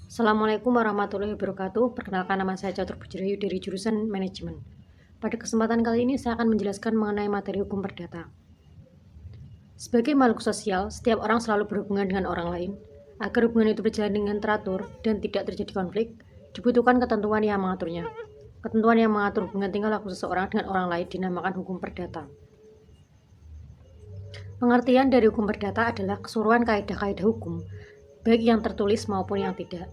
Assalamualaikum warahmatullahi wabarakatuh. Perkenalkan, nama saya Catur Bujirayu dari jurusan Manajemen. Pada kesempatan kali ini saya akan menjelaskan mengenai materi hukum perdata. Sebagai makhluk sosial, setiap orang selalu berhubungan dengan orang lain. Agar hubungan itu berjalan dengan teratur dan tidak terjadi konflik, dibutuhkan ketentuan yang mengaturnya. Ketentuan yang mengatur hubungan tingkah laku seseorang dengan orang lain dinamakan hukum perdata. Pengertian dari hukum perdata adalah keseluruhan kaidah-kaidah hukum, baik yang tertulis maupun yang tidak,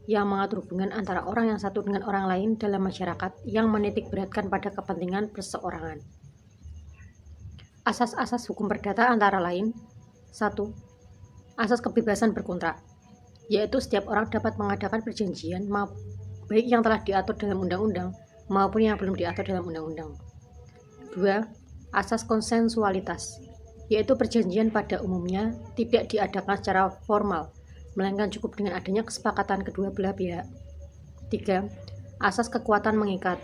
yang mengatur hubungan antara orang yang satu dengan orang lain dalam masyarakat yang menitik beratkan pada kepentingan perseorangan. Asas-asas hukum perdata antara lain: 1. Asas kebebasan berkontrak, yaitu setiap orang dapat mengadakan perjanjian baik yang telah diatur dalam undang-undang maupun yang belum diatur dalam undang-undang. 2. Asas konsensualitas, yaitu perjanjian pada umumnya tidak diadakan secara formal, melainkan cukup dengan adanya kesepakatan kedua belah pihak. 3. Asas kekuatan mengikat,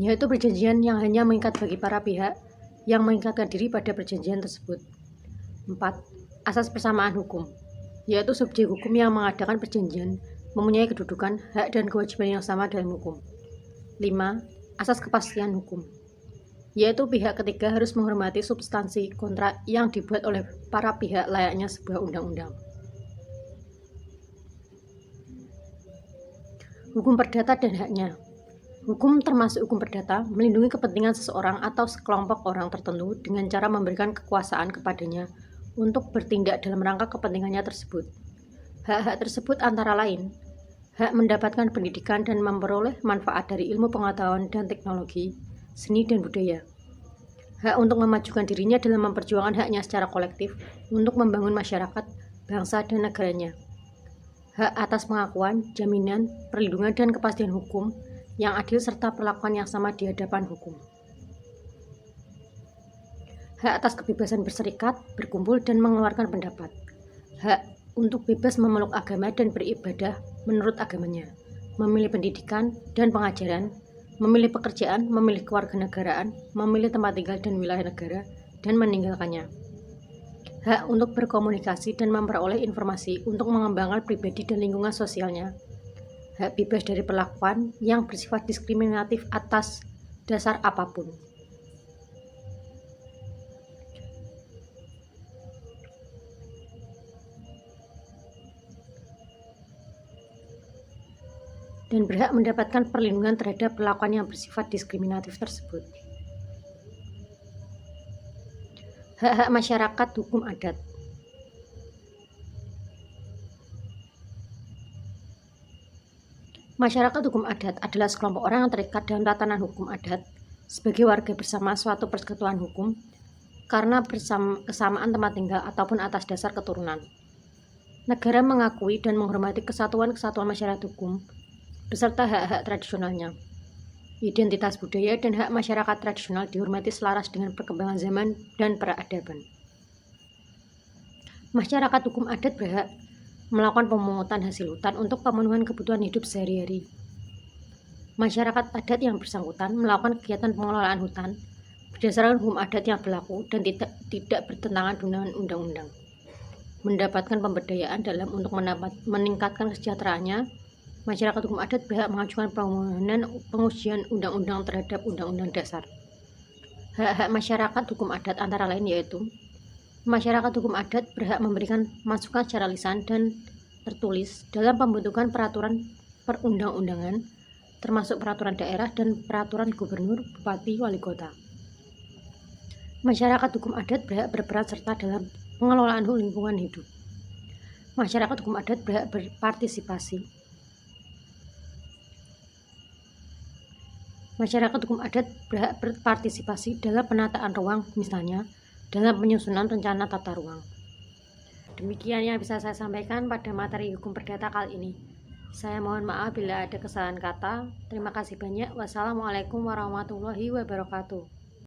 yaitu perjanjian yang hanya mengikat bagi para pihak yang mengikatkan diri pada perjanjian tersebut. 4. Asas persamaan hukum, yaitu subjek hukum yang mengadakan perjanjian mempunyai kedudukan, hak, dan kewajiban yang sama dalam hukum. 5. Asas kepastian hukum, yaitu pihak ketiga harus menghormati substansi kontrak yang dibuat oleh para pihak layaknya sebuah undang-undang. Hukum perdata dan haknya. Hukum termasuk hukum perdata melindungi kepentingan seseorang atau sekelompok orang tertentu dengan cara memberikan kekuasaan kepadanya untuk bertindak dalam rangka kepentingannya tersebut. Hak-hak tersebut antara lain: hak mendapatkan pendidikan dan memperoleh manfaat dari ilmu pengetahuan dan teknologi, seni dan budaya. Hak untuk memajukan dirinya dalam memperjuangkan haknya secara kolektif untuk membangun masyarakat, bangsa, dan negaranya. Hak atas pengakuan, jaminan, perlindungan, dan kepastian hukum yang adil serta perlakuan yang sama di hadapan hukum. Hak atas kebebasan berserikat, berkumpul, dan mengeluarkan pendapat. Hak untuk bebas memeluk agama dan beribadah menurut agamanya, memilih pendidikan dan pengajaran, memilih pekerjaan, memilih kewarganegaraan, memilih tempat tinggal dan wilayah negara, dan meninggalkannya. Hak untuk berkomunikasi dan memperoleh informasi untuk mengembangkan pribadi dan lingkungan sosialnya. Hak bebas dari perlakuan yang bersifat diskriminatif atas dasar apapun. Dan berhak mendapatkan perlindungan terhadap perlakuan yang bersifat diskriminatif tersebut. Hak-hak masyarakat hukum adat. Masyarakat hukum adat adalah sekelompok orang yang terikat dalam tatanan hukum adat sebagai warga bersama suatu persekutuan hukum karena kesamaan tempat tinggal ataupun atas dasar keturunan. Negara mengakui dan menghormati kesatuan-kesatuan masyarakat hukum beserta hak-hak tradisionalnya. Identitas budaya dan hak masyarakat tradisional dihormati selaras dengan perkembangan zaman dan peradaban. Masyarakat hukum adat berhak melakukan pemungutan hasil hutan untuk pemenuhan kebutuhan hidup sehari-hari. Masyarakat adat yang bersangkutan melakukan kegiatan pengelolaan hutan berdasarkan hukum adat yang berlaku dan tidak bertentangan dengan undang-undang. Mendapatkan pemberdayaan dalam untuk meningkatkan kesejahteraannya, masyarakat hukum adat berhak mengajukan permohonan pengujian undang-undang terhadap Undang-Undang Dasar. Hak-hak masyarakat hukum adat antara lain yaitu: masyarakat hukum adat berhak memberikan masukan secara lisan dan tertulis dalam pembentukan peraturan perundang-undangan, termasuk peraturan daerah dan peraturan gubernur, bupati, wali kota. Masyarakat hukum adat berhak berperan serta dalam pengelolaan lingkungan hidup. Masyarakat hukum adat berhak berpartisipasi. Masyarakat hukum adat berhak berpartisipasi dalam penataan ruang, misalnya dalam penyusunan rencana tata ruang. Demikian yang bisa saya sampaikan pada materi hukum perdata kali ini. Saya mohon maaf bila ada kesalahan kata. Terima kasih banyak. Wassalamualaikum warahmatullahi wabarakatuh.